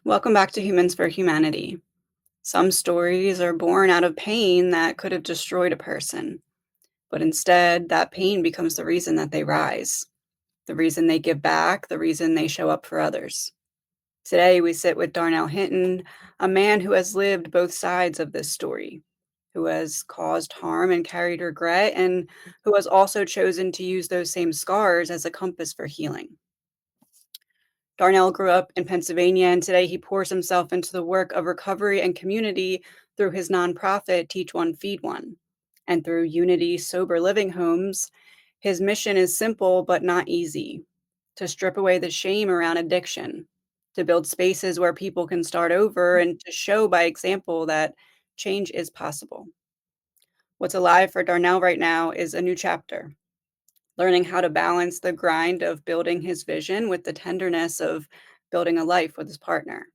Welcome back to Humans for Humanity. Some stories are born out of pain that could have destroyed a person, but instead, that pain becomes the reason that they rise, the reason they give back, the reason they show up for others. Today, we sit with Darnell Hinton, a man who has lived both sides of this story, who has caused harm and carried regret, and who has also chosen to use those same scars as a compass for healing. Darnell grew up in Pennsylvania, and today he pours himself into the work of recovery and community through his nonprofit, Teach One, Feed One. And through Unity Sober Living Homes, his mission is simple but not easy: to strip away the shame around addiction, to build spaces where people can start over, and to show by example that change is possible. What's alive for Darnell right now is a new chapter, learning how to balance the grind of building his vision with the tenderness of building a life with his partner.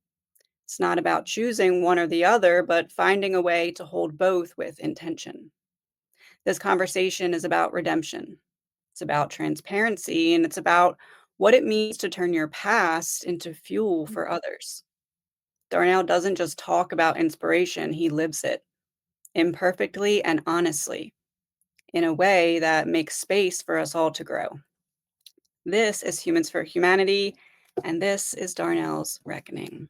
It's not about choosing one or the other, but finding a way to hold both with intention. This conversation is about redemption. It's about transparency, and it's about what it means to turn your past into fuel for others. Darnell doesn't just talk about inspiration, he lives it imperfectly and honestly, in a way that makes space for us all to grow. This is Humans for Humanity, and this is Darnell's Reckoning.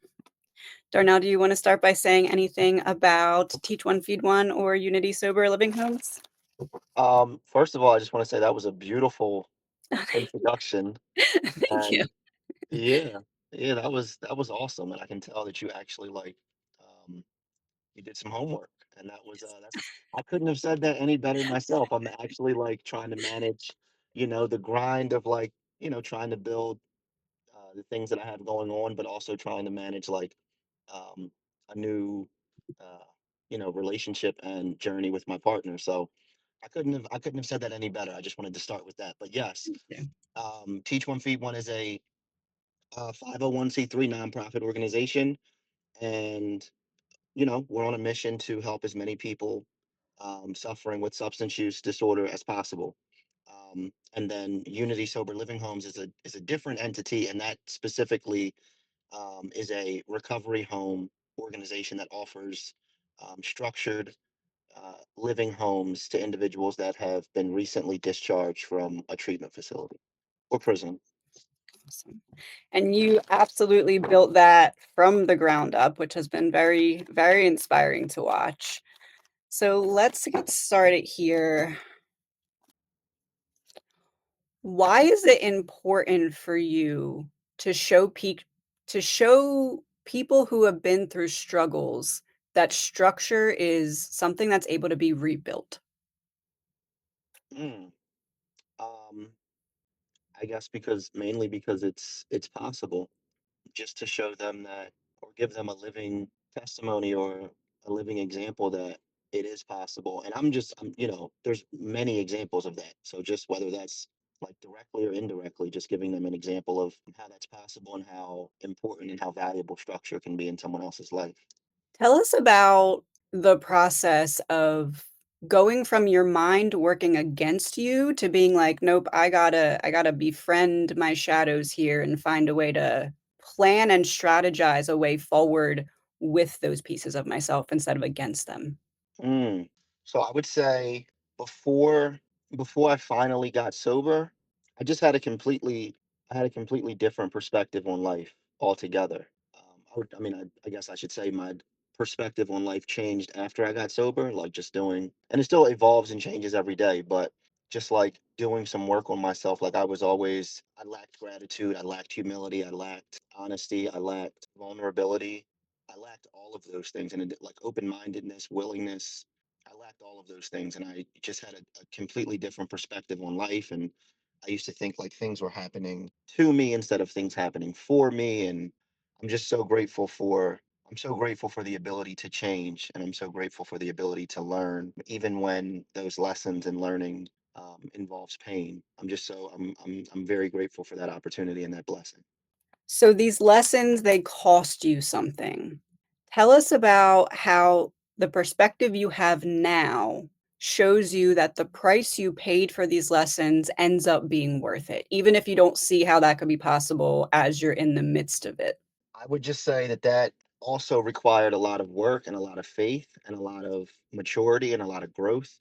Darnell, do you want to start by saying anything about Teach One, Feed One or Unity Sober Living Homes? First of all, I just want to say that was a beautiful introduction, Thank you. and yeah, yeah, that was awesome, and I can tell that you actually um, you did some homework, and that's I couldn't have said that any better myself. I'm actually like trying to manage, the grind of trying to build the things that I have going on, but also trying to manage um, a new, uh, relationship and journey with my partner. So I couldn't have said that any better. I just wanted to start with that. But yes, Yeah. Teach One Feed One is a 501(c)(3) nonprofit organization, and we're on a mission to help as many people suffering with substance use disorder as possible. And then Unity Sober Living Homes is a different entity, and that specifically is a recovery home organization that offers structured living homes to individuals that have been recently discharged from a treatment facility or prison. Awesome. And you absolutely built that from the ground up, which has been very, very inspiring to watch. So let's get started here. Why is it important for you to show people who have been through struggles that structure is something that's able to be rebuilt? Mm. Um, I guess because mainly because it's possible, just to show them that, or give them a living testimony or a living example that it is possible. And there's many examples of that. So just whether that's like directly or indirectly, just giving them an example of how that's possible and how important and how valuable structure can be in someone else's life. Tell us about the process of going from your mind working against you to being like, "Nope, I gotta befriend my shadows here and find a way to plan and strategize a way forward with those pieces of myself instead of against them." Mm. So I would say before before I finally got sober, I just had a completely I had a completely different perspective on life altogether. I guess I should say my perspective on life changed after I got sober, like just doing, and it still evolves and changes every day, but just like doing some work on myself. Like I lacked gratitude, I lacked humility, I lacked honesty, I lacked vulnerability. I lacked all of those things, and like open-mindedness, willingness. I lacked all of those things, and I just had a completely different perspective on life. And I used to think like things were happening to me instead of things happening for me. And I'm just so grateful for I'm so grateful for the ability to change, and I'm so grateful for the ability to learn, even when those lessons and learning involves pain. I'm very grateful for that opportunity and that blessing. So these lessons, they cost you something. Tell us about how the perspective you have now shows you that the price you paid for these lessons ends up being worth it, even if you don't see how that could be possible as you're in the midst of it. I would just say that that also required a lot of work and a lot of faith and a lot of maturity and a lot of growth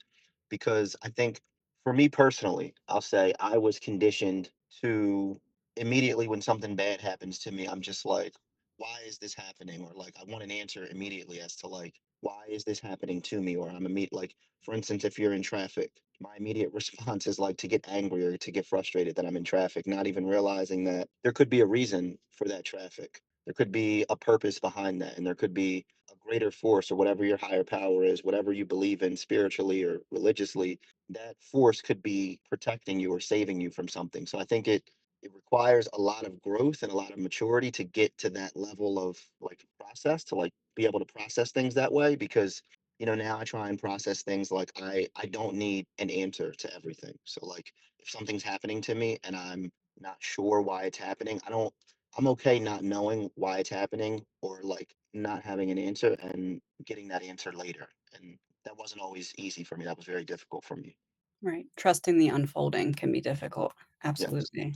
because I think for me personally, I'll say I was conditioned to immediately when something bad happens to me, I'm just like, why is this happening? Or like, I want an answer immediately as to like, why is this happening to me? Or I'm immediate, like, for instance, if you're in traffic, my immediate response is like to get angry or to get frustrated that I'm in traffic, not even realizing that there could be a reason for that traffic. There could be a purpose behind that, and there could be a greater force or whatever your higher power is, whatever you believe in spiritually or religiously, that force could be protecting you or saving you from something. So I think it requires a lot of growth and a lot of maturity to get to that level of like process to like be able to process things that way because now I try and process things like I don't need an answer to everything. So like if something's happening to me and I'm not sure why it's happening, I'm okay not knowing why it's happening or like not having an answer and getting that answer later. And that wasn't always easy for me. That was very difficult for me. Right. Trusting the unfolding can be difficult. Yes. Absolutely.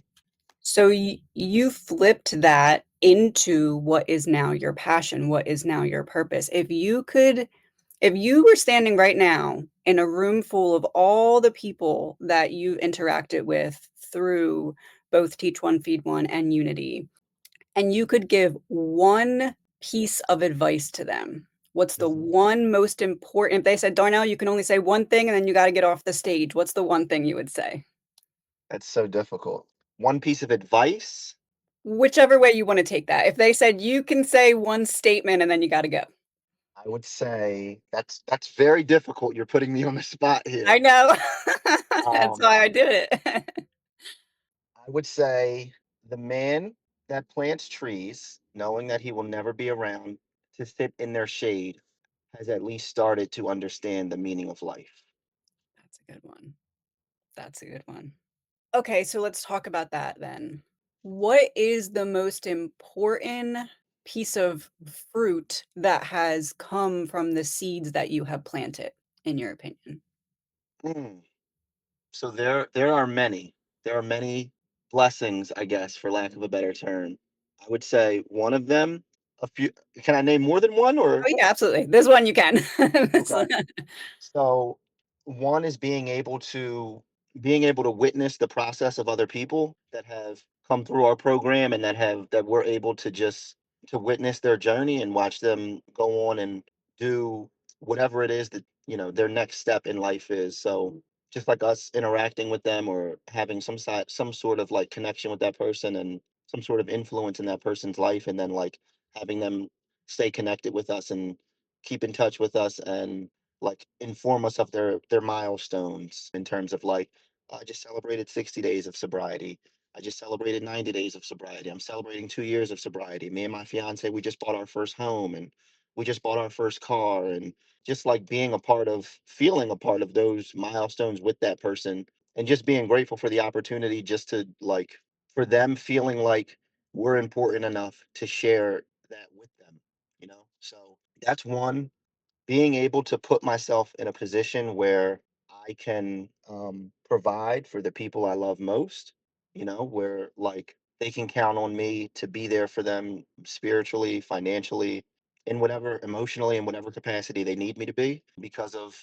So you flipped that into what is now your passion, what is now your purpose. If you were standing right now in a room full of all the people that you've interacted with through both Teach One, Feed One, and Unity, and you could give one piece of advice to them, what's the Mhm. one most important if they said, "Darnell, you can only say one thing and then you gotta get off the stage," what's the one thing you would say? That's so difficult. One piece of advice, Whichever way you wanna take that. If they said, "You can say one statement and then you gotta go." I would say that's very difficult. You're putting me on the spot here. I know. That's Um, why I did it. I would say the man that plants trees, knowing that he will never be around to sit in their shade, has at least started to understand the meaning of life. That's a good one. That's a good one. Okay, so let's talk about that then. What is the most important piece of fruit that has come from the seeds that you have planted, in your opinion? Mm. So there are many. There are many blessings, I guess, for lack of a better term. I would say one of them, a few can I name more than one Oh, or yeah, absolutely. This one you can. This okay. So one is being able to witness the process of other people that have come through our program and that we're able to just to witness their journey and watch them go on and do whatever it is that their next step in life is. So just like us interacting with them or having some sort of like connection with that person and some sort of influence in that person's life and then like having them stay connected with us and keep in touch with us and like inform us of their milestones in terms of like I just celebrated 60 days of sobriety. I just celebrated 90 days of sobriety. I'm celebrating 2 years of sobriety. Me and my fiance, we just bought our first home and we just bought our first car and just like being a part of feeling a part of those milestones with that person and just being grateful for the opportunity just to like for them feeling like we're important enough to share that with them, so that's one, being able to put myself in a position where I can provide for the people I love most, where like they can count on me to be there for them spiritually, financially, in whatever emotionally in whatever capacity they need me to be because of,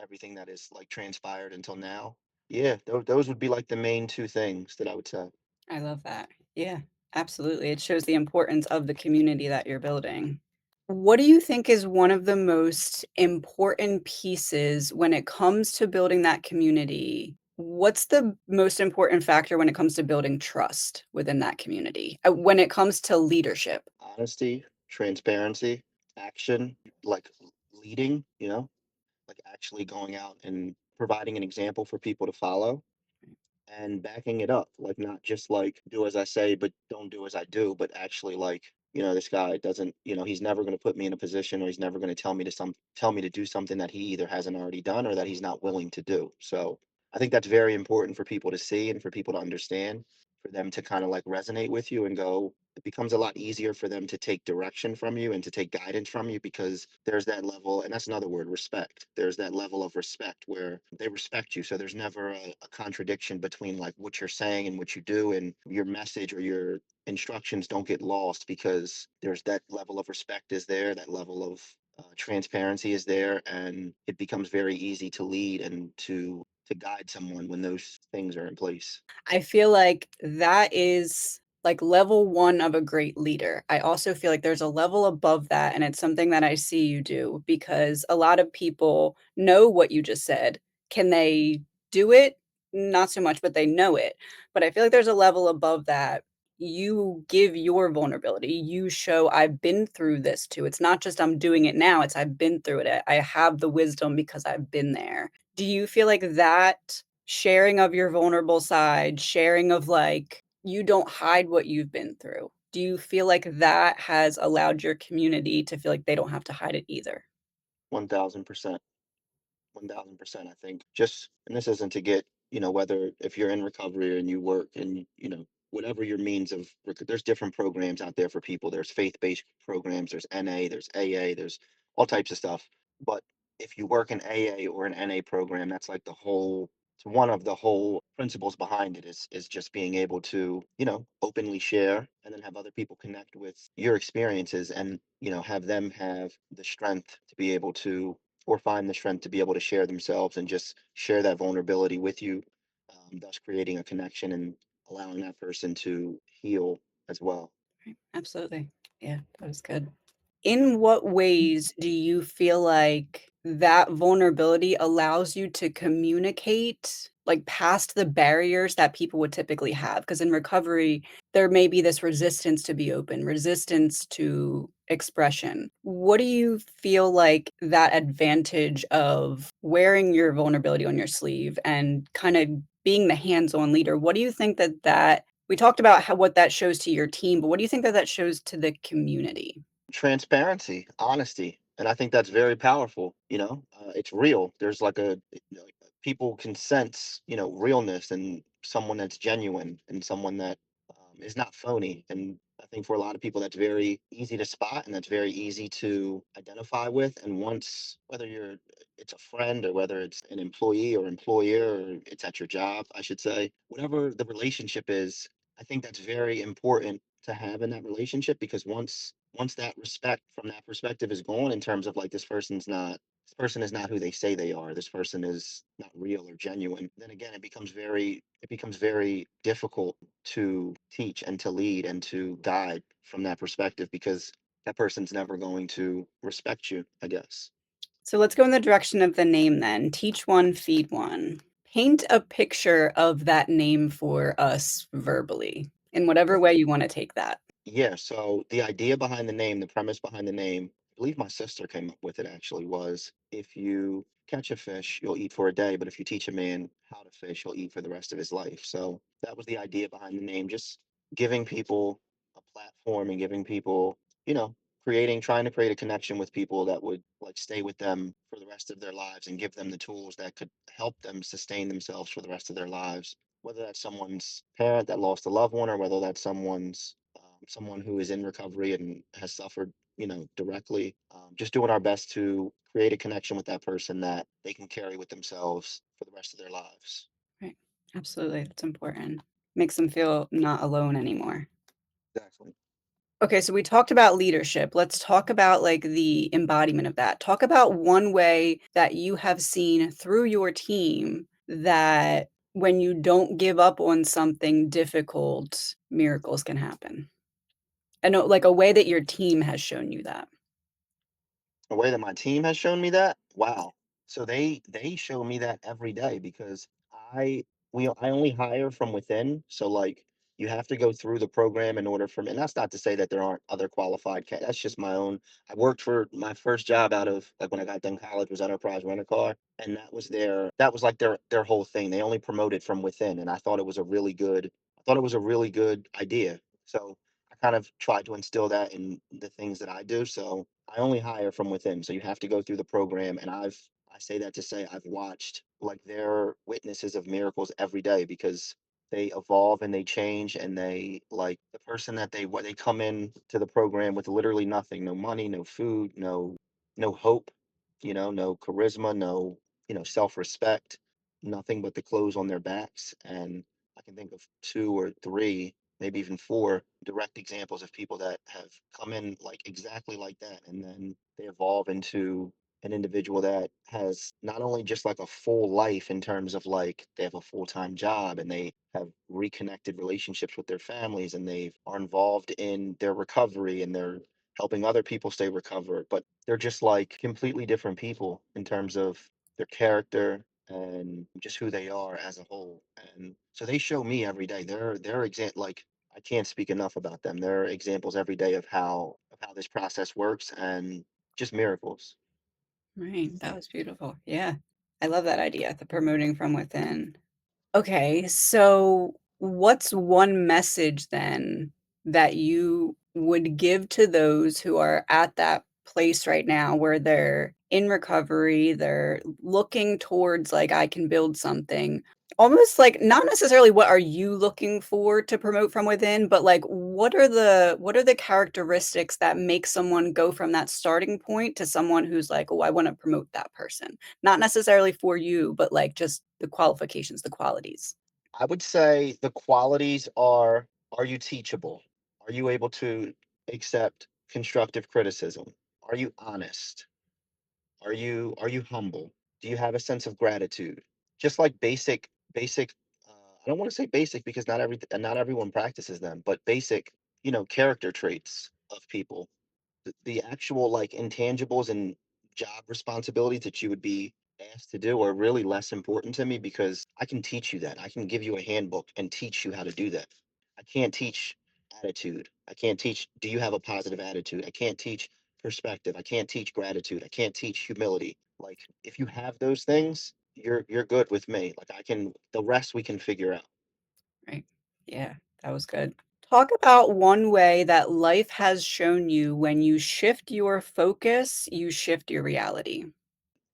everything that is like transpired until now. Yeah, those would be like the main two things that I would say. I love that. Yeah, absolutely. It shows the importance of the community that you're building. What do you think is one of the most important pieces when it comes to building that community? What's the most important factor when it comes to building trust within that community? When it comes to leadership? Honesty, transparency, action, like leading, like actually going out and providing an example for people to follow and backing it up, like not just like do as I say, but don't do as I do, but actually like, this guy doesn't, he's never going to put me in a position or he's never going to tell me to do something that he either hasn't already done or that he's not willing to do. So I think that's very important for people to see and for people to understand. for them to kind of like resonate with you and go, it becomes a lot easier for them to take direction from you and to take guidance from you because there's that level, and that's another word, respect. There's that level of respect where they respect you. So there's never a contradiction between like what you're saying and what you do, and your message or your instructions don't get lost because there's that level of respect is there, that level of transparency is there, and it becomes very easy to lead and to guide someone when those things are in place. I feel like that is like level 1 of a great leader. I also feel like there's a level above that, and it's something that I see you do because a lot of people know what you just said. Can they do it? Not so much, but they know it. But I feel like there's a level above that. You give your vulnerability. You show I've been through this too. It's not just I'm doing it now, it's I've been through it. I have the wisdom because I've been there. Do you feel like that sharing of your vulnerable side, sharing of, like, you don't hide what you've been through. Do you feel like that has allowed your community to feel like they don't have to hide it either? 1000%. 1000%. I think just, and this isn't to get, whether if you're in recovery and you work and, whatever your means of, there's different programs out there for people. There's faith based programs, there's NA, there's AA, there's all types of stuff. But if you work in AA or an NA program, that's like it's one of the whole principles behind it is just being able to, openly share and then have other people connect with your experiences and, have them have the strength to be able to or find the strength to be able to share themselves and just share that vulnerability with you, thus creating a connection and allowing that person to heal as well. Right, absolutely. Yeah, that was good. In what ways do you feel like that vulnerability allows you to communicate, like, past the barriers that people would typically have? Because in recovery, there may be this resistance to be open, resistance to expression. What do you feel like that advantage of wearing your vulnerability on your sleeve and kinda being the hands-on leader, what do you think that we talked about how what that shows to your team, but what do you think that that shows to the community? Transparency, honesty, and I think that's very powerful. It's real. There's like people can sense, realness and someone that's genuine and someone that is not phony. And I think for a lot of people, that's very easy to spot and that's very easy to identify with. And once, whether it's a friend or whether it's an employee or employer or it's at your job, I should say, whatever the relationship is, I think that's very important to have in that relationship because once that respect from that perspective is gone in terms of like this person is not who they say they are, this person is not real or genuine, then again it becomes very difficult to teach and to lead and to guide from that perspective because that person's never going to respect you, I guess. So let's go in the direction of the name then. Teach one, feed one. Paint a picture of that name for us verbally in whatever way you want to take that. Yeah, so the idea behind the name, the premise behind the name, I believe my sister came up with it actually, was if you catch a fish, you'll eat for a day, but if you teach a man how to fish, he'll eat for the rest of his life. So that was the idea behind the name, just giving people a platform and giving people, you know, trying to create a connection with people that would like stay with them for the rest of their lives and give them the tools that could help them sustain themselves for the rest of their lives, whether that's someone's parent that lost a loved one or whether that's someone who is in recovery and has suffered, directly. Just doing our best to create a connection with that person that they can carry with themselves for the rest of their lives. Right. Absolutely. That's important. Makes them feel not alone anymore. Exactly. Okay, so we talked about leadership. Let's talk about like the embodiment of that. Talk about one way that you have seen through your team that when you don't give up on something difficult, miracles can happen. I know, like a way that your team has shown you that. A way that my team has shown me that, wow. So they show me that every day because I I only hire from within. So like you have to go through the program in order for me. And that's not to say that there aren't other qualified. That's just my own. I worked for my first job out of like when I got done college was Enterprise Rent a Car, and that was like their whole thing. They only promoted from within, and I thought it was a really good idea. So I kind of tried to instill that in the things that I do. So I only hire from within. So you have to go through the program. And I say that to say I've watched like their witnesses of miracles every day because they evolve and they change, and they like the person that they what they come in to the program with literally nothing, no money, no food, no hope, no charisma, no, self-respect, nothing but the clothes on their backs. And I can think of two or three, maybe even four direct examples of people that have come in like exactly like that, and then they evolve into an individual that has not only just like a full life in terms of like they have a full-time job and they have reconnected relationships with their families and they are involved in their recovery and they're helping other people stay recovered, but they're just like completely different people in terms of their character and just who they are as a whole. And so they show me every day. They're like I can't speak enough about them. They're examples every day of how this process works, and just miracles. Right, that was beautiful. Yeah. I love that idea, the promoting from within. Okay, so what's one message then that you would give to those who are at that place right now where they're in recovery, they're looking towards like I can build something. Almost like not necessarily what are you looking for to promote from within, but like what are the characteristics that make someone go from that starting point to someone who's like, "Oh, I want to promote that person." Not necessarily for you, but, like, just the qualifications, the qualities. I would say the qualities are you teachable? Are you able to accept constructive criticism? Are you honest? Are you humble? Do you have a sense of gratitude? Just like basic I don't want to say basic because not everyone practices them, but basic, character traits of people. The actual like intangibles and job responsibilities that you would be asked to do are really less important to me because I can teach you that. I can give you a handbook and teach you how to do that. I can't teach attitude. I can't teach do you have a positive attitude? I can't teach perspective. I can't teach gratitude. I can't teach humility. Like if you have those things, you're good with me. Like I can the rest we can figure out. Right. Yeah, that was good. Talk about one way that life has shown you when you shift your focus, you shift your reality.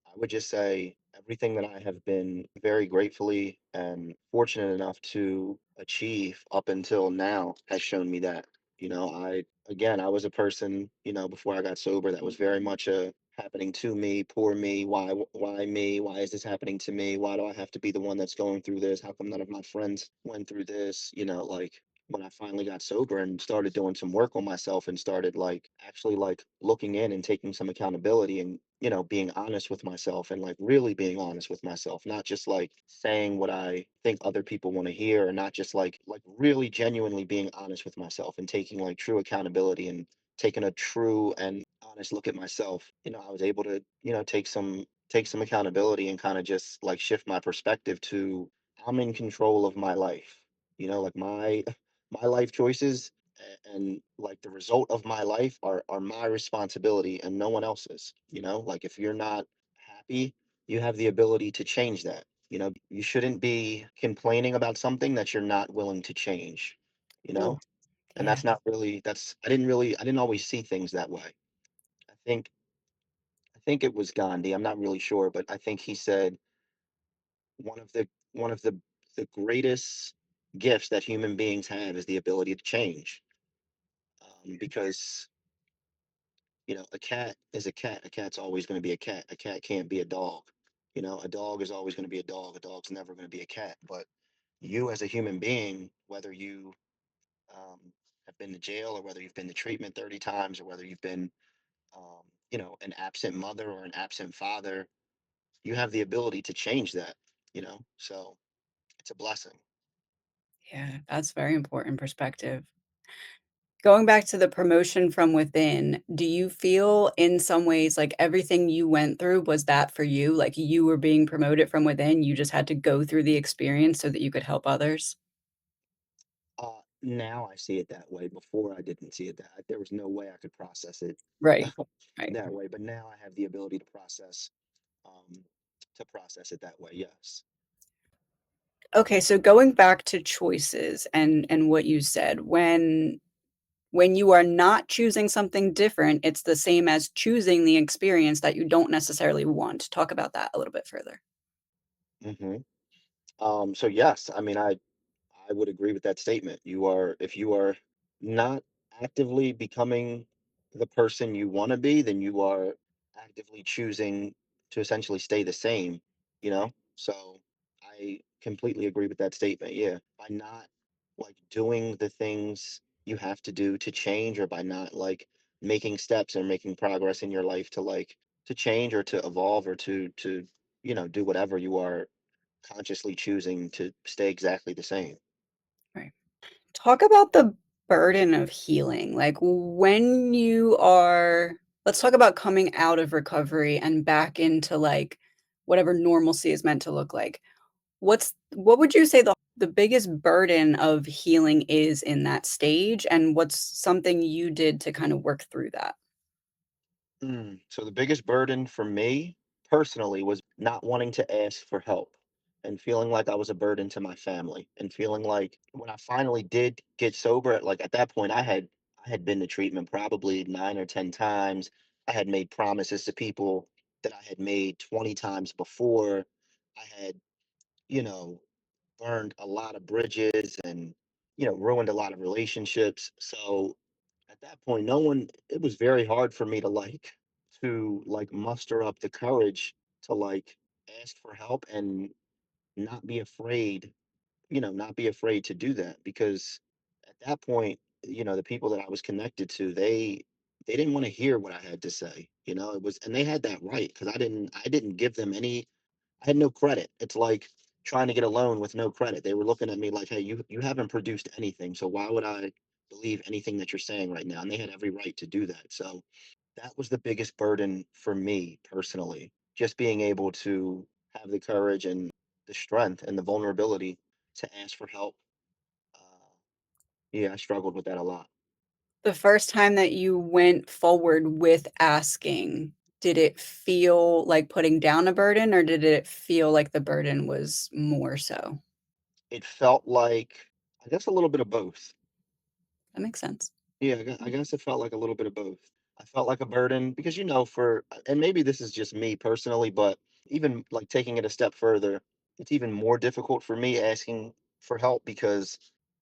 I would just say everything that I have been very gratefully and fortunate enough to achieve up until now has shown me that. I was a person, before I got sober that was very much a happening to me, poor me, why me? Why is this happening to me? Why do I have to be the one that's going through this? How come none of my friends went through this? Like when I finally got sober and started doing some work on myself and started like actually like looking in and taking some accountability and being honest with myself and like really being honest with myself, not just like saying what I think other people want to hear, or not just like really genuinely being honest with myself and taking like true accountability and taking a true and honest look at myself. I was able to, take some accountability and kind of just like shift my perspective to I'm in control of my life. Like my life choices and like the result of my life are my responsibility and no one else's. Like if you're not happy, you have the ability to change that. You shouldn't be complaining about something that you're not willing to change. you Oh, know and yeah. that's not really that's I didn't always see things that way. I think i think it was Gandhi, I'm not really sure, but I think he said one of the greatest gifts that human beings have is the ability to change. Because a cat is a cat. A cat's always going to be a cat. A cat can't be a dog. A dog is always going to be a dog. A dog's never going to be a cat. But you, as a human being, whether you um, have been to jail or whether you've been to treatment 30 times or whether you've been, an absent mother or an absent father, you have the ability to change that. So it's a blessing. Yeah, that's very important perspective. Going back to the promotion from within, do you feel in some ways like everything you went through was that for you? Like you were being promoted from within, you just had to go through the experience so that you could help others? Now I see it that way. Before I didn't see it that. There was no way I could process it Right. Right. that way. But now I have the ability um, to process it that way. Yes. Okay, so going back to choices and what you said, when you are not choosing something different, it's the same as choosing the experience that you don't necessarily want. Talk about that a little bit further. So yes, I mean, I I would agree with that statement. You are if you are not actively becoming the person you want to be, then you are actively choosing to essentially stay the same, you know? So I completely agree with that statement. Yeah. By not like doing the things you have to do to change, or by not like making steps or making progress in your life to like to change or to evolve or to do whatever, you are consciously choosing to stay exactly the same. Right. Talk about the burden of healing. Like when you are, let's talk about coming out of recovery and back into like whatever normalcy is meant to look like. What would you say the biggest burden of healing is in that stage, and what's something you did to kind of work through that? So the biggest burden for me personally was not wanting to ask for help and feeling like I was a burden to my family, and feeling like when I finally did get sober, like at that point I had been to treatment probably 9 or 10 times. I had made promises to people that I had made 20 times before. I had, you know, burned a lot of bridges and, ruined a lot of relationships. So at that point, it was very hard for me to muster up the courage to like ask for help and not be afraid, not be afraid to do that, because at that point, the people that I was connected to, they didn't want to hear what I had to say. It was, and they had that right, because I didn't give them any. I had no credit. It's like trying to get a loan with no credit. They were looking at me like, "Hey, you haven't produced anything, so why would I believe anything that you're saying right now?" And they had every right to do that. So that was the biggest burden for me personally, just being able to have the courage and the strength and the vulnerability to ask for help. Uh, yeah, I struggled with that a lot. The first time that you went forward with asking, did it feel like putting down a burden, or did it feel like the burden was more so? It felt like, I guess, a little bit of both. That makes sense. Yeah, I guess it felt like a little bit of both. I felt like a burden because, and maybe this is just me personally, but even like taking it a step further, it's even more difficult for me asking for help because,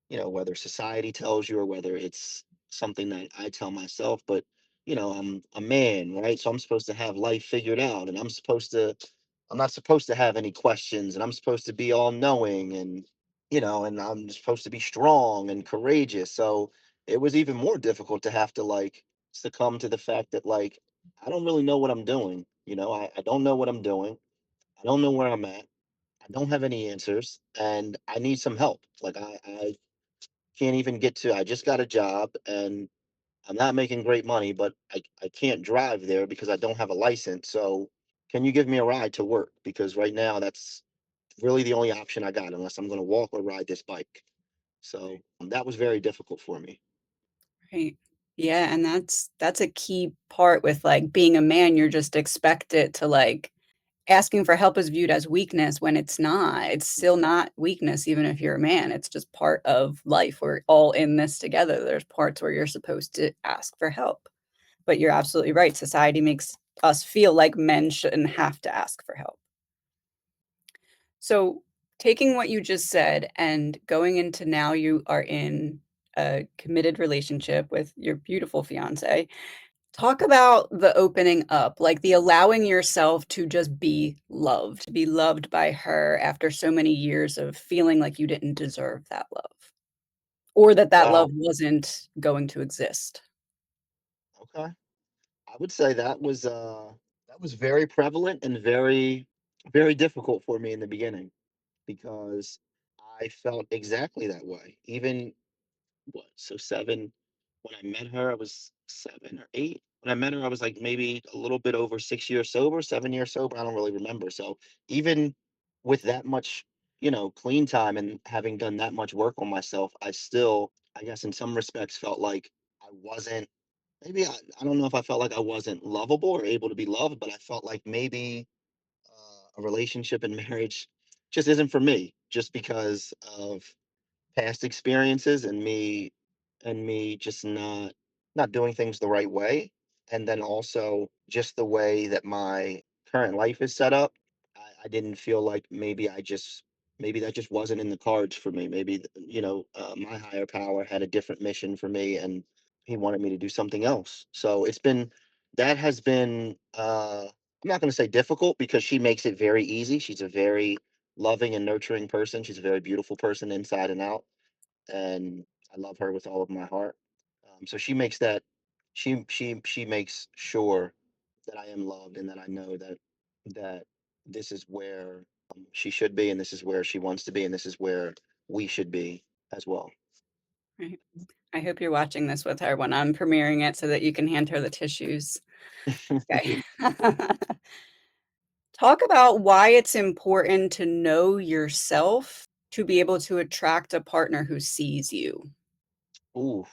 whether society tells you or whether it's something that I tell myself, but, I'm a man, right? So I'm supposed to have life figured out, and I'm not supposed to have any questions, and I'm supposed to be all knowing, and I'm supposed to be strong and courageous. So, it was even more difficult to have to like succumb to the fact that like I don't really know what I'm doing. I don't know what I'm doing. I don't know where I'm at. I don't have any answers, and I need some help. Like I can't even get to. I just got a job, and I'm not making great money, but I can't drive there because I don't have a license. So can you give me a ride to work? Because right now that's really the only option I got, unless I'm going to walk or ride this bike. So that was very difficult for me. Right. Yeah, and that's a key part with, like, being a man, you're just expected to, like asking for help is viewed as weakness when it's not. It's still not weakness even if you're a man, it's just part of life. We're all in this together. There's parts where you're supposed to ask for help. But you're absolutely right, society makes us feel like men shouldn't have to ask for help. So, taking what you just said and going into now you are in a committed relationship with your beautiful fiance. Talk about the opening up, like the allowing yourself to just be loved by her after so many years of feeling like you didn't deserve that love, or that that love Wow. wasn't going to exist. Okay. I would say that was very prevalent and very very difficult for me in the beginning, because I felt exactly that way. Even what, so 7, when I met her, I was 7 or 8. When I met her, I was like maybe a little bit over 6 years sober, 7 years sober. I don't really remember. So even with that much, clean time and having done that much work on myself, I still, I guess, in some respects felt like I wasn't. Maybe I don't know if I felt like I wasn't lovable or able to be loved, but I felt like maybe a relationship and marriage just isn't for me, just because of past experiences and me just not doing things the right way, and then also just the way that my current life is set up. I didn't feel like maybe I just maybe that just wasn't in the cards for me. Maybe, my higher power had a different mission for me and he wanted me to do something else. So that has been, I'm not going to say difficult because she makes it very easy. She's a very loving and nurturing person. She's a very beautiful person inside and out. And I love her with all of my heart. So she makes that, she makes sure that I am loved and that I know that this is where she should be, and this is where she wants to be, and this is where we should be as well. Right. I hope you're watching this with her when I'm premiering it so that you can hand her the tissues. Okay. Talk about why it's important to know yourself to be able to attract a partner who sees you. Ooh,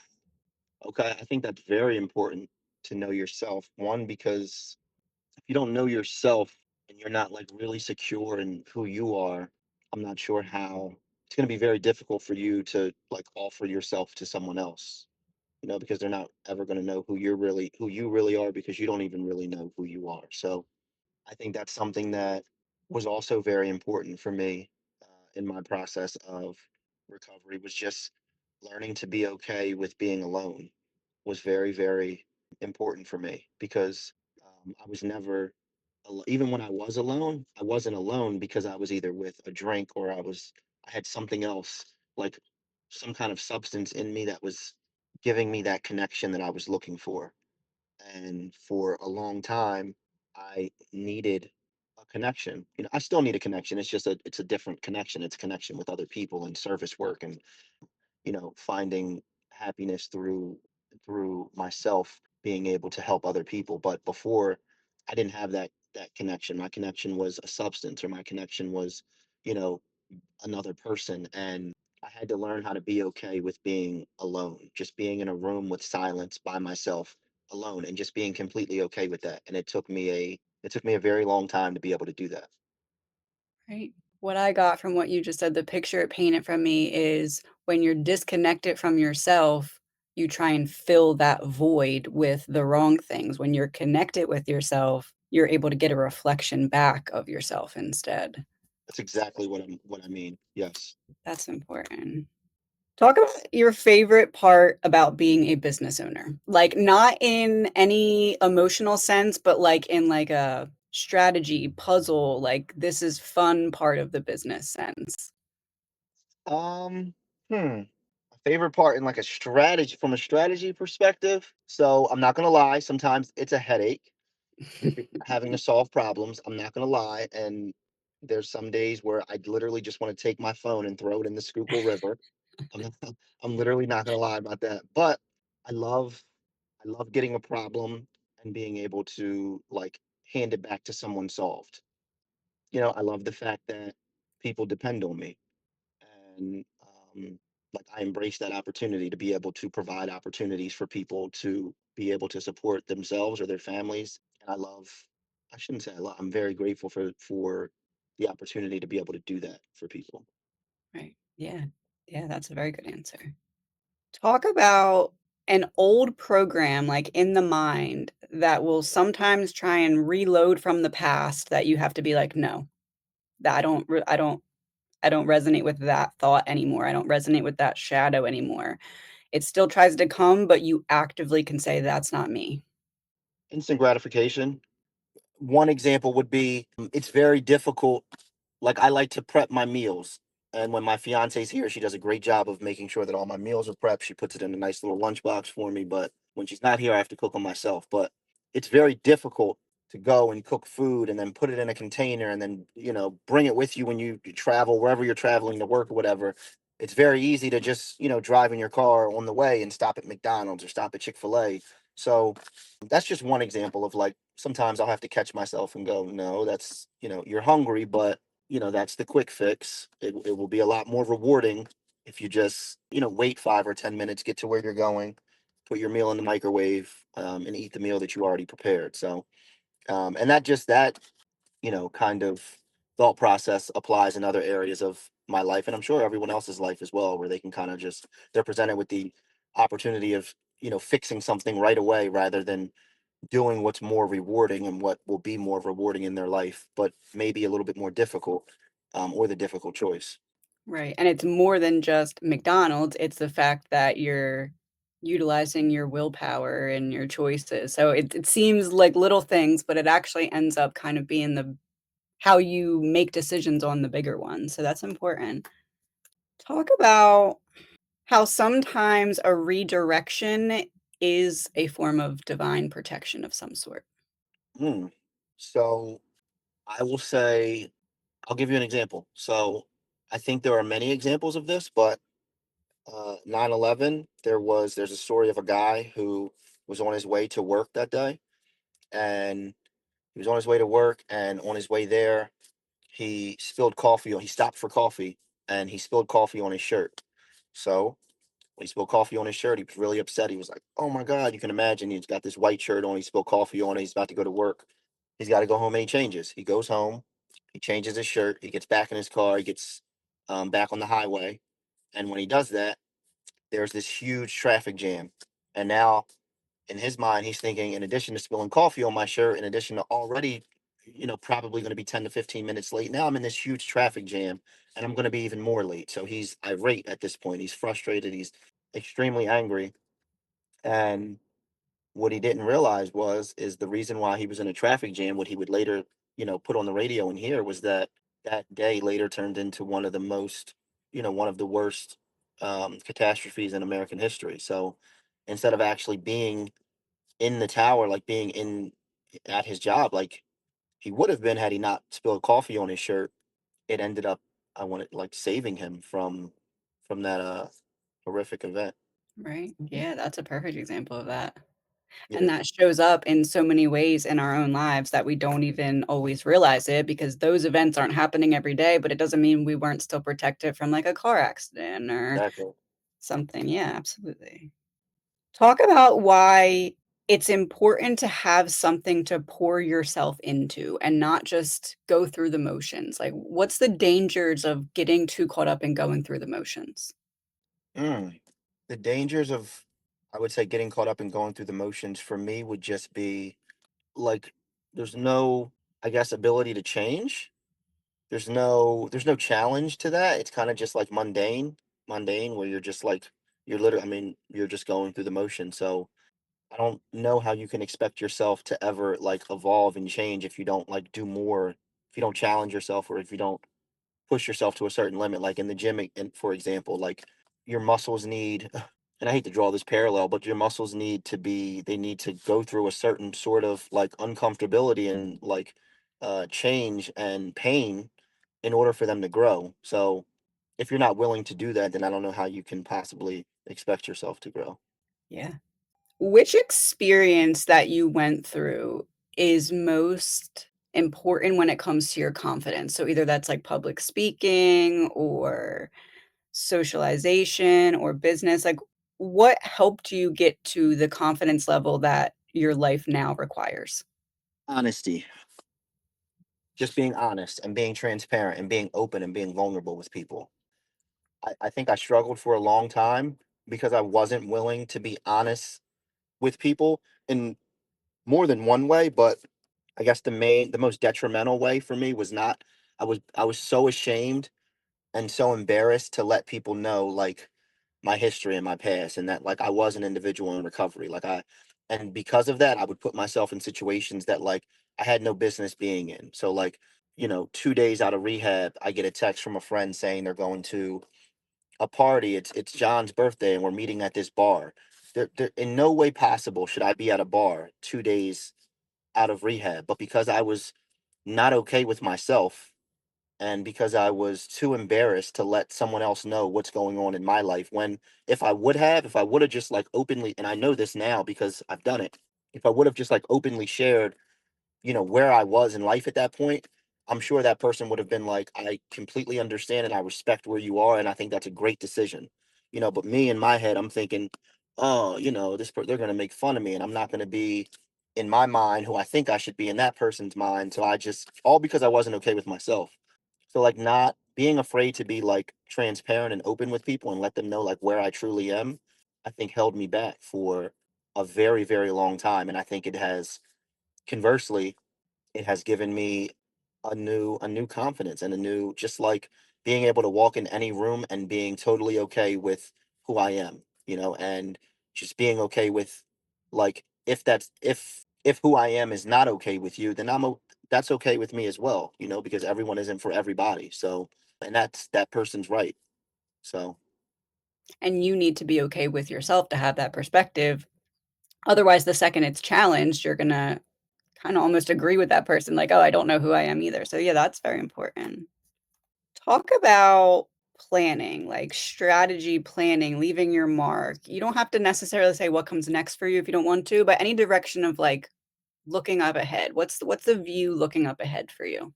okay. I think that's very important to know yourself. One, because if you don't know yourself and you're not like really secure in who you are, I'm not sure how it's going to be very difficult for you to like offer yourself to someone else, because they're not ever going to know who you really are because you don't even really know who you are. So I think that's something that was also very important for me in my process of recovery was just learning to be okay with being alone was very, very important for me because I was never, even when I was alone, I wasn't alone because I was either with a drink or I had something else, like some kind of substance in me that was giving me that connection that I was looking for. And for a long time, I needed a connection. I still need a connection. It's a different connection. It's a connection with other people and service work and finding happiness through myself being able to help other people. But before, I didn't have that connection. My connection was a substance, or my connection was you know another person. And I had to learn how to be okay with being alone, just being in a room with silence by myself alone, and just being completely okay with that. And it took me a very long time to be able to do that. Right. What I got from what you just said, the picture it painted from me is when you're disconnected from yourself, you try and fill that void with the wrong things. When you're connected with yourself, you're able to get a reflection back of yourself instead. That's exactly what I mean. Yes. That's important. Talk about your favorite part about being a business owner. Like, not in any emotional sense, but, like, in, like, a strategy, puzzle, like, this is fun part of the business sense. Um, hmm. My favorite part in like from a strategy perspective. So I'm not gonna lie, sometimes it's a headache having to solve problems. I'm not gonna lie. And there's some days where I literally just want to take my phone and throw it in the Schuylkill River. I'm not, I'm literally not gonna lie about that. But I love I love getting a problem and being able to like hand it back to someone solved. I love the fact that people depend on me and like I embrace that opportunity to be able to provide opportunities for people to be able to support themselves or their families. And I shouldn't say I love, I'm very grateful for the opportunity to be able to do that for people. Right. Yeah. Yeah, that's a very good answer. Talk about an old program, like, in the mind that will sometimes try and reload from the past that you have to be like, "No, that I don't resonate with that thought anymore. I don't resonate with that shadow anymore." It still tries to come, but you actively can say, "That's not me." Instant gratification. One example would be it's very difficult. Like I like to prep my meals. And when my fiance's here, she does a great job of making sure that all my meals are prepped. She puts it in a nice little lunchbox for me. But when she's not here, I have to cook them myself. But it's very difficult to go and cook food and then put it in a container and then, bring it with you when you travel, wherever you're traveling to work or whatever. It's very easy to just, drive in your car on the way and stop at McDonald's or stop at Chick-fil-A. So that's just one example of like sometimes I'll have to catch myself and go, no, that's, you're hungry, but that's the quick fix. It will be a lot more rewarding if you just, wait 5 or 10 minutes, get to where you're going, put your meal in the microwave, and eat the meal that you already prepared. So, and that kind of thought process applies in other areas of my life. And I'm sure everyone else's life as well, where they can kind of just, they're presented with the opportunity of, fixing something right away rather than doing what's more rewarding and what will be more rewarding in their life, but maybe a little bit more difficult. or the difficult choice. Right, and it's more than just McDonald's, it's the fact that you're utilizing your willpower and your choices, so it seems like little things, but it actually ends up kind of being the how you make decisions on the bigger ones, so that's important. Talk about how sometimes a redirection is a form of divine protection of some sort. Hmm. So I will say, I'll give you an example. So I think there are many examples of this, but 9/11, there's a story of a guy who was on his way to work that day, and he was on his way to work, and on his way there, he stopped for coffee, and he spilled coffee on his shirt. So when he spilled coffee on his shirt, he was really upset. He was like, "Oh my God," you can imagine. He's got this white shirt on. He spilled coffee on it. He's about to go to work. He's got to go home and he changes. He goes home. He changes his shirt. He gets back in his car. He gets back on the highway. And when he does that, there's this huge traffic jam. And now, in his mind, he's thinking, in addition to spilling coffee on my shirt, in addition to already, probably going to be 10 to 15 minutes late, now I'm in this huge traffic jam and I'm going to be even more late. So he's irate at this point. He's frustrated. He's extremely angry. And what he didn't realize is the reason why he was in a traffic jam, what he would later, put on the radio and hear was that that day later turned into one of the worst catastrophes in American history. So instead of actually being in the tower, like being in at his job, like he would have been had he not spilled coffee on his shirt, it ended up, I wanted like saving him from that horrific event. Right? Yeah, that's a perfect example of that. And Yeah, that shows up in so many ways in our own lives that we don't even always realize it because those events aren't happening every day, but it doesn't mean we weren't still protected from like a car accident or exactly. something. Yeah, absolutely. Talk about why it's important to have something to pour yourself into and not just go through the motions. Like, what's the dangers of getting too caught up in going through the motions? Mm. The dangers of, I would say, getting caught up in going through the motions for me would just be like, there's no, I guess, ability to change. There's no challenge to that. It's kind of just like mundane, where you're just like, you're literally, I mean, you're just going through the motion. So I don't know how you can expect yourself to ever like evolve and change if you don't like do more, if you don't challenge yourself, or if you don't push yourself to a certain limit. Like in the gym, and for example, like your muscles need, and I hate to draw this parallel, but your muscles they need to go through a certain sort of like uncomfortability and like change and pain in order for them to grow. So if you're not willing to do that, then I don't know how you can possibly expect yourself to grow. Yeah. Which experience that you went through is most important when it comes to your confidence? So either that's like public speaking or socialization or business. Like, what helped you get to the confidence level that your life now requires? Honesty, just being honest and being transparent and being open and being vulnerable with people. I think I struggled for a long time because I wasn't willing to be honest with people in more than one way, but I guess the most detrimental way for me was not, I was so ashamed and so embarrassed to let people know like my history and my past, and that like I was an individual in recovery. And because of that, I would put myself in situations that like I had no business being in. So like, 2 days out of rehab, I get a text from a friend saying they're going to a party. It's John's birthday, and we're meeting at this bar. There, in no way possible should I be at a bar 2 days out of rehab. But because I was not okay with myself, and because I was too embarrassed to let someone else know what's going on in my life, when if I would have just like openly, and I know this now because I've done it, if I would have just like openly shared, where I was in life at that point, I'm sure that person would have been like, I completely understand and I respect where you are, and I think that's a great decision. But me in my head, I'm thinking, oh, they're gonna make fun of me, and I'm not gonna be in my mind who I think I should be in that person's mind. So I just all because I wasn't okay with myself. So like not being afraid to be like transparent and open with people and let them know like where I truly am, I think held me back for a very, very long time. And I think it has conversely, it has given me a new confidence and a new, just like being able to walk in any room and being totally okay with who I am, and just being okay with, like, if who I am is not okay with you, then that's okay with me as well, because everyone isn't for everybody. So, and that's that person's right. So, And you need to be okay with yourself to have that perspective. Otherwise, the second it's challenged, you're gonna kinda almost agree with that person, like, "Oh, I don't know who I am either." So, yeah, that's very important. Talk about planning, like strategy planning, leaving your mark. You don't have to necessarily say what comes next for you if you don't want to, but any direction of, like, looking up ahead. What's the view looking up ahead for you?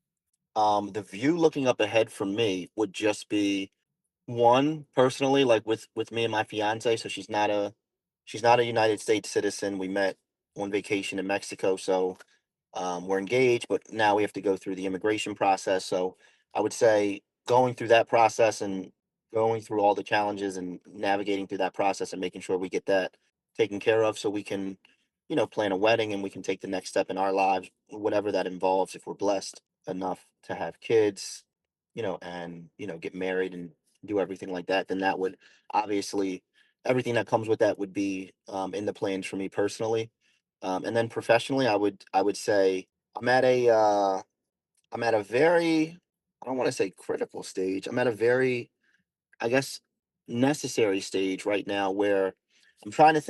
the view looking up ahead for me would just be, one, personally, like with me and my fiance. So she's not a United States citizen. We met on vacation in Mexico, so we're engaged, but now we have to go through the immigration process. So I would say going through that process and going through all the challenges and navigating through that process and making sure we get that taken care of, so we can, plan a wedding and we can take the next step in our lives, whatever that involves, if we're blessed enough to have kids, and, get married and do everything like that, then that would obviously, everything that comes with that would be, in the plans for me personally. And then professionally, I would say I'm at a uh, I'm at a very, I don't want to say critical stage. I'm at a very, I guess, necessary stage right now where I'm trying to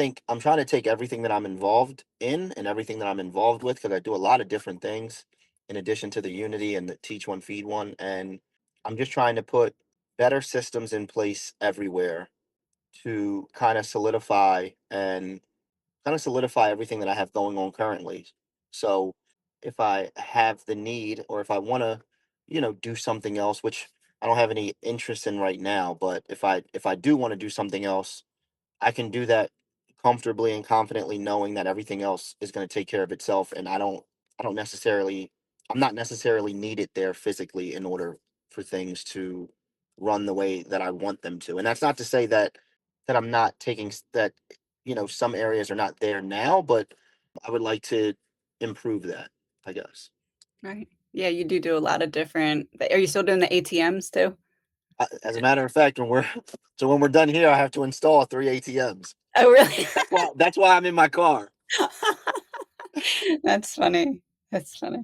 take everything that I'm involved in and everything that I'm involved with, because I do a lot of different things in addition to the Unity and the Teach One Feed One, and I'm just trying to put better systems in place everywhere to kind of solidify everything that I have going on currently. So if I have the need, or if I want to, do something else, which I don't have any interest in right now, but if I do want to do something else, I can do that comfortably and confidently, knowing that everything else is going to take care of itself, and I don't necessarily I'm not necessarily needed there physically in order for things to run the way that I want them to. And that's not to say that I'm not taking that, some areas are not there now, but I would like to improve that, I guess. Right. Yeah, you do a lot of different are you still doing the ATMs too? As a matter of fact, when we're done here, I have to install 3 ATMs. Oh, really? That's why I'm in my car. That's funny. That's funny.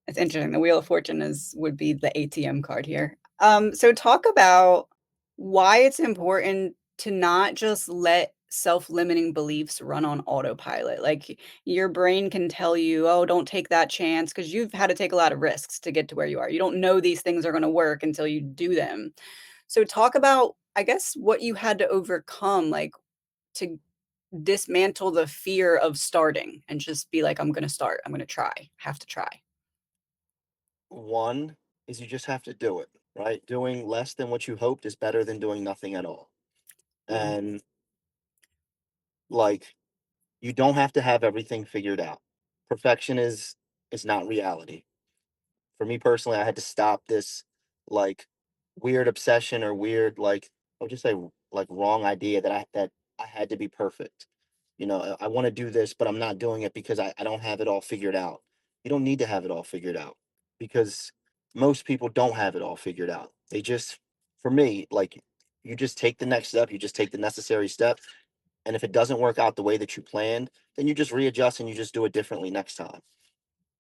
It's interesting. The Wheel of Fortune would be the ATM card here. So talk about why it's important to not just let self-limiting beliefs run on autopilot. Like your brain can tell you, "Oh, don't take that chance," because you've had to take a lot of risks to get to where you are. You don't know these things are going to work until you do them. So talk about, I guess, what you had to overcome, like to dismantle the fear of starting and just be like, "I'm going to start. I'm going to try. Have to try." One is you just have to do it, right? Doing less than what you hoped is better than doing nothing at all. Mm, And, like, you don't have to have everything figured out. Perfection is not reality. For me personally, I had to stop this, like, weird obsession or weird, like, I'll just say, like, wrong idea that I had to be perfect. I want to do this, but I'm not doing it because I don't have it all figured out. You don't need to have it all figured out, because most people don't have it all figured out. They just, for me, like, you just take the next step, you just take the necessary step. And if it doesn't work out the way that you planned, then you just readjust and you just do it differently next time.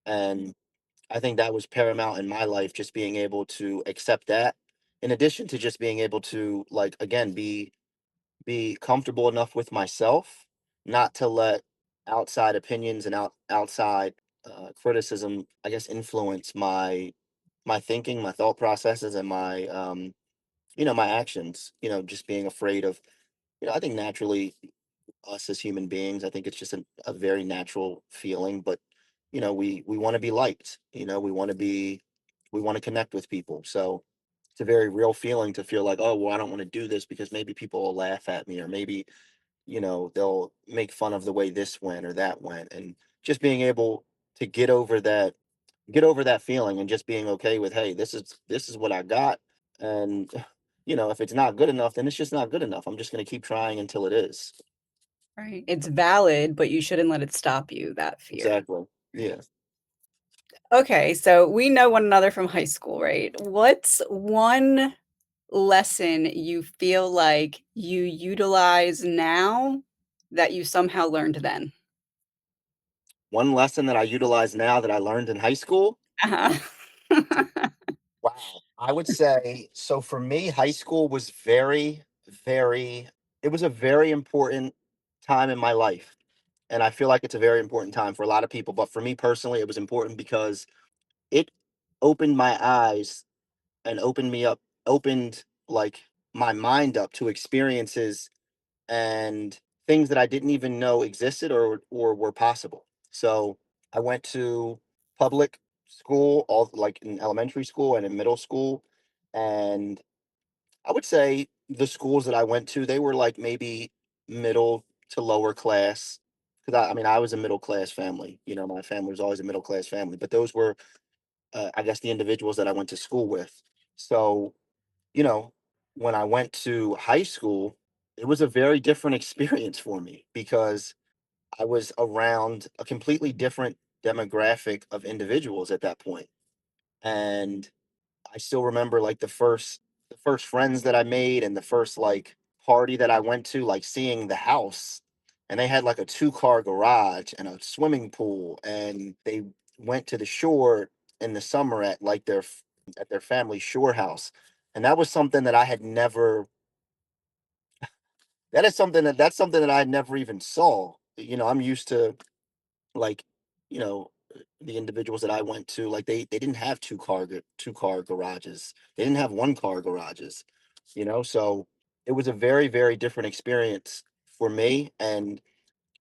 And I think that was paramount in my life, just being able to accept that, in addition to just being able to, like, again, be comfortable enough with myself not to let outside opinions and outside criticism, I guess, influence my thinking, my thought processes, and my actions. Just being afraid of, I think naturally, us as human beings, I think it's just a very natural feeling. But we want to be liked. We want to connect with people. So it's a very real feeling to feel like, oh well, I don't want to do this because maybe people will laugh at me, or maybe they'll make fun of the way this went or that went. And just being able to get over that feeling, and just being okay with, hey, this is what I got. And if it's not good enough, then it's just not good enough. I'm just going to keep trying until it is. right. It's valid, but you shouldn't let it stop you, that fear. Exactly. Yeah. Okay, so we know one another from high school, right? What's one lesson you feel like you utilize now that you somehow learned then? One lesson that I utilize now that I learned in high school. Uh-huh. Wow. I would say so for me, high school was very, it was a very important time in my life. And I feel like it's a very important time for a lot of people. But for me personally, it was important because it opened my eyes and opened like my mind up to experiences and things that I didn't even know existed or were possible. So I went to public school, all like in elementary school and in middle school, and I would say the schools that I went to, they were like maybe middle to lower class. Because I mean, I was a middle class family. You know, my family was always a middle class family, but those were, I guess, the individuals that I went to school with. So you know, when I went to high school, it was a very different experience for me because I was around a completely different demographic of individuals at that point. And I still remember like the first friends that I made and the first like party that I went to, like seeing the house. And they had like a two-car garage and a swimming pool and they went to the shore in the summer at like at their family shore house. And that was something that I had never that's something that I had never even saw. You know, I'm used to like, you know, the individuals that I went to, like they didn't have two car garages. They didn't have one-car garages, you know? So it was a very different experience for me and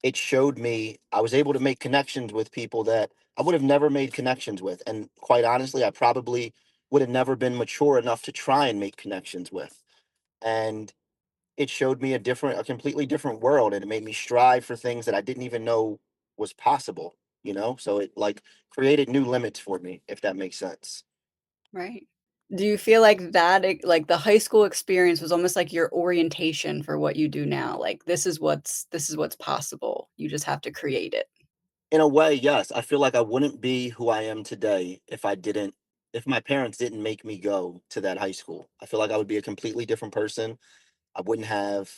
it showed me I was able to make connections with people that I would have never made connections with. And quite honestly, I probably would have never been mature enough to try and make connections with. And it showed me a completely different world, and it made me strive for things that I didn't even know was possible, you know? So it, like, created new limits for me, if that makes sense. Right. Do you feel like that like, the high school experience was almost like your orientation for what you do now? Like, this is what's possible. You just have to create it. In a way, yes, I feel like I wouldn't be who I am today if my parents didn't make me go to that high school. I feel like I would be a completely different person. I wouldn't have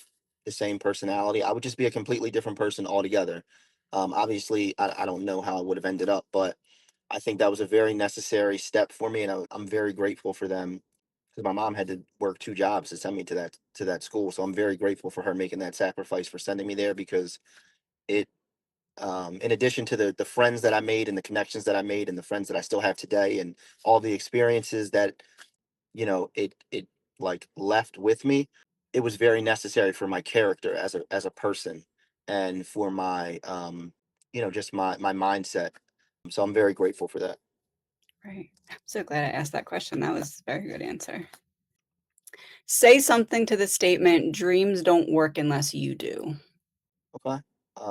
the same personality. I would just be a completely different person altogether. Obviously, I don't know how I would have ended up, but I think that was a very necessary step for me, and I'm very grateful for them because my mom had to work two jobs to send me to that school. So I'm very grateful for her making that sacrifice for sending me there because it, in addition to the friends that I made and the connections that I made and the friends that I still have today and all the experiences that it like left with me, it was very necessary for my character as a person and for my just my mindset. So I'm very grateful for that. Right. I'm so glad I asked that question. That was a very good answer. Say something to the statement, "Dreams don't work unless you do." Okay.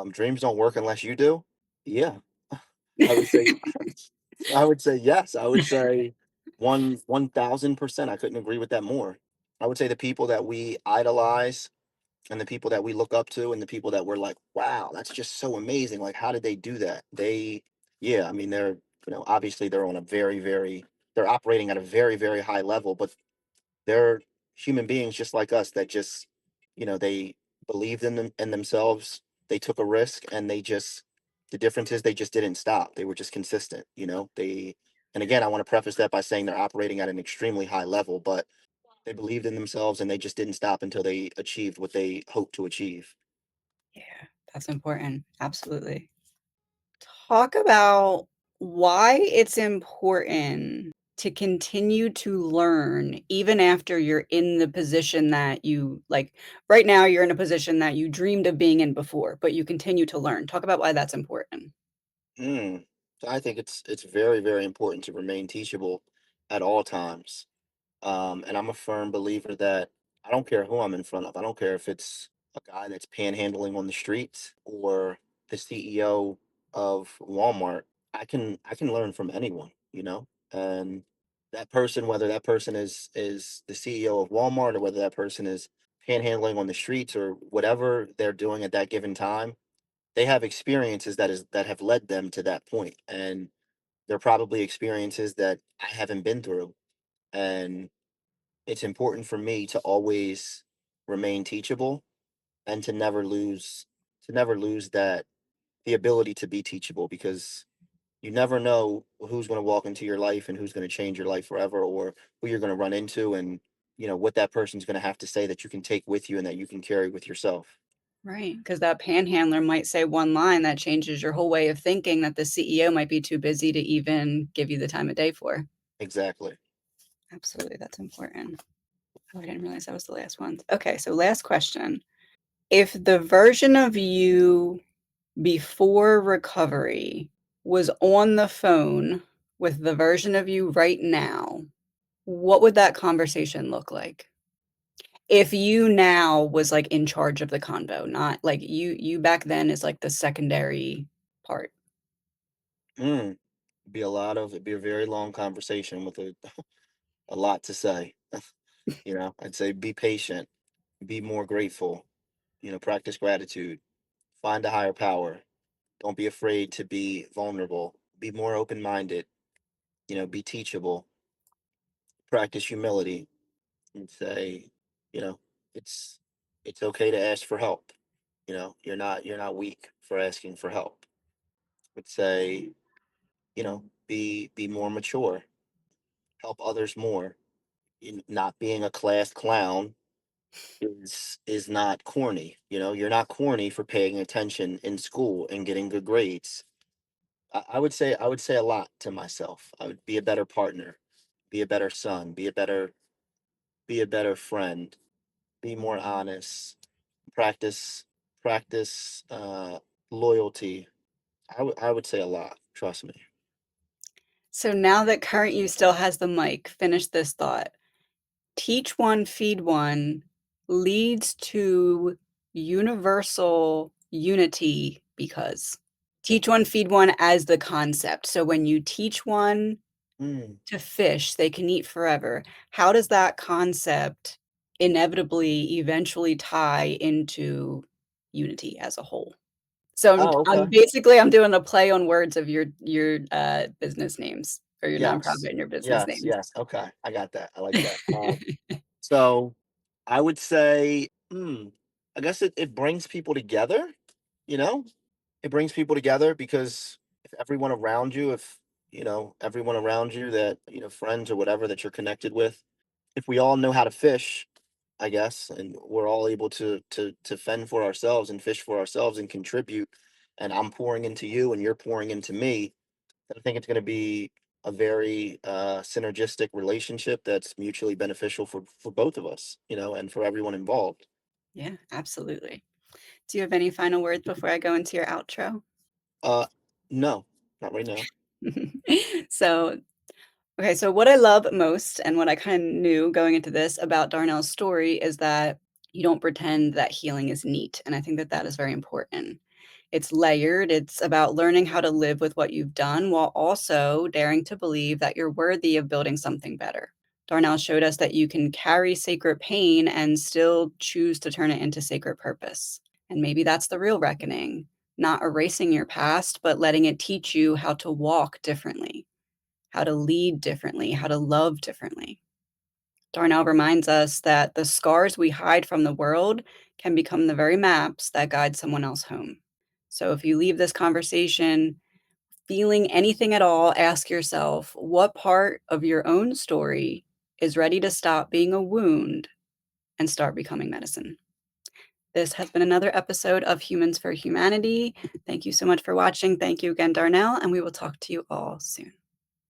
Dreams don't work unless you do. Yeah. I would say I would say yes. I would say 1,000%. I couldn't agree with that more. I would say the people that we idolize and the people that we look up to and the people that we're like, wow, that's just so amazing. Like, how did they do that? Yeah, I mean, obviously they're on a they're operating at a very high level, but they're human beings just like us that just, they believed in themselves. They took a risk and the difference is they just didn't stop. They were just consistent, and again, I want to preface that by saying they're operating at an extremely high level, but they believed in themselves and they just didn't stop until they achieved what they hoped to achieve. Yeah, that's important. Absolutely. Talk about why it's important to continue to learn even after you're in the position that like, right now, you're in a position that you dreamed of being in before, but you continue to learn. Talk about why that's important. Mm. So I think it's very important to remain teachable at all times. And I'm a firm believer that I don't care who I'm in front of. I don't care if it's a guy that's panhandling on the streets or the CEO of Walmart. I can learn from anyone, And that person, whether that person is the CEO of Walmart or whether that person is panhandling on the streets or whatever they're doing at that given time, they have experiences that have led them to that point. And They're probably experiences that I haven't been through. And it's important for me to always remain teachable and to never lose that the ability to be teachable, because you never know who's going to walk into your life and who's going to change your life forever, or who you're going to run into, and what that person's going to have to say that you can take with you and that you can carry with yourself. Right, because that panhandler might say one line that changes your whole way of thinking that the CEO might be too busy to even give you the time of day for. Exactly. Absolutely, that's important. Oh, I didn't realize that was the last one. Okay, so last question. If the version of you before recovery was on the phone with the version of you right now, what would that conversation look like? If you now was, like, in charge of the convo, not like you back then is, like, the secondary part. Mm, it'd be a very long conversation with a lot to say. I'd say be patient, be more grateful, practice gratitude, find a higher power. Don't be afraid to be vulnerable. Be more open minded. Be teachable. Practice humility, and say, you know, it's okay to ask for help. You're not weak for asking for help. Would say, be more mature. Help others more. Not being a class clown is not corny. You're not corny for paying attention in school and getting good grades. I would say a lot to myself. I would be a better partner, be a better son, be a better friend, be more honest, practice practice loyalty. I would say a lot. Trust me. So now that current you still has the mic, finish this thought. Teach one, feed one leads to universal unity because teach one, feed one as the concept. So when you teach one Mm. to fish, they can eat forever. How does that concept inevitably eventually tie into unity as a whole? So Oh, I'm okay. basically I'm doing a play on words of your business names or your Yes. nonprofit and your business Yes. names. Yes. Okay. I got that. I like that. So I would say, I guess it brings people together, you know? It brings people together because if everyone around you that, friends or whatever that you're connected with, if we all know how to fish, I guess, and we're all able to fend for ourselves and fish for ourselves and contribute, and I'm pouring into you and you're pouring into me, then I think it's going to be a very synergistic relationship that's mutually beneficial for both of us, and for everyone involved. Yeah, absolutely. Do you have any final words before I go into your outro? Uh, no, not right now. So, okay, so what I love most and what I kind of knew going into this about Darnell's story is that you don't pretend that healing is neat, and I think that that is very important. It's layered, it's about learning how to live with what you've done while also daring to believe that you're worthy of building something better. Darnell showed us that you can carry sacred pain and still choose to turn it into sacred purpose. And maybe that's the real reckoning, not erasing your past, but letting it teach you how to walk differently, how to lead differently, how to love differently. Darnell reminds us that the scars we hide from the world can become the very maps that guide someone else home. So if you leave this conversation feeling anything at all, ask yourself what part of your own story is ready to stop being a wound and start becoming medicine. This has been another episode of Humans for Humanity. Thank you so much for watching. Thank you again, Darnell, and we will talk to you all soon.